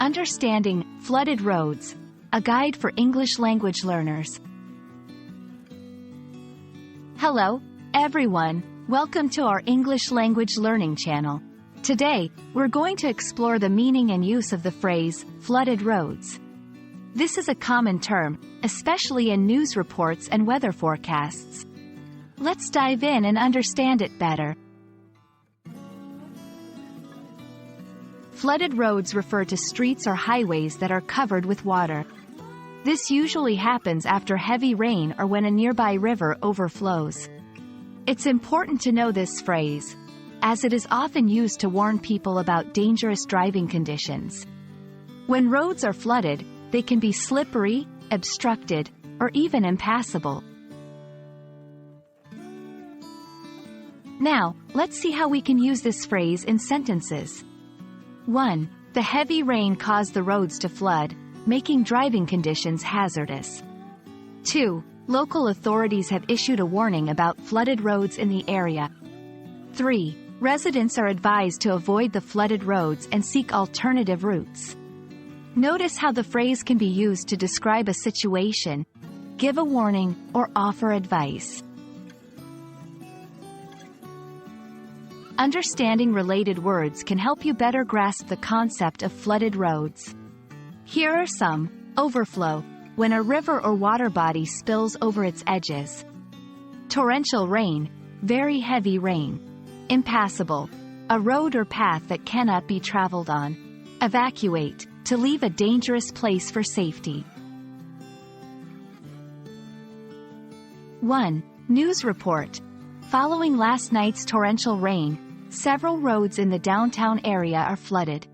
Understanding Flooded Roads, a guide for English language learners. Hello, everyone. Welcome to our English language learning channel. Today, we're going to explore the meaning and use of the phrase, flooded roads. This is a common term, especially in news reports and weather forecasts. Let's dive in and understand it better. Flooded roads refer to streets or highways that are covered with water. This usually happens after heavy rain or when a nearby river overflows. It's important to know this phrase, as it is often used to warn people about dangerous driving conditions. When roads are flooded, they can be slippery, obstructed, or even impassable. Now, let's see how we can use this phrase in sentences. 1. The heavy rain caused the roads to flood, making driving conditions hazardous. 2. Local authorities have issued a warning about flooded roads in the area. 3. Residents are advised to avoid the flooded roads and seek alternative routes. Notice how the phrase can be used to describe a situation, give a warning, or offer advice. Understanding related words can help you better grasp the concept of flooded roads. Here are some. Overflow, when a river or water body spills over its edges. Torrential rain, very heavy rain. Impassable, a road or path that cannot be traveled on. Evacuate, to leave a dangerous place for safety. 1. News report. Following last night's torrential rain, several roads in the downtown area are flooded.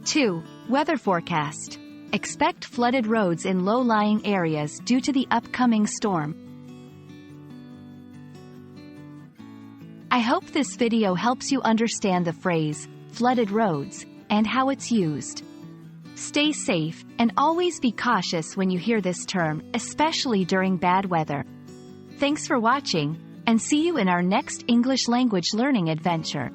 2. Weather forecast. Expect flooded roads in low-lying areas due to the upcoming storm. I hope this video helps you understand the phrase, flooded roads, and how it's used. Stay safe, and always be cautious when you hear this term, especially during bad weather. Thanks for watching, and see you in our next English language learning adventure.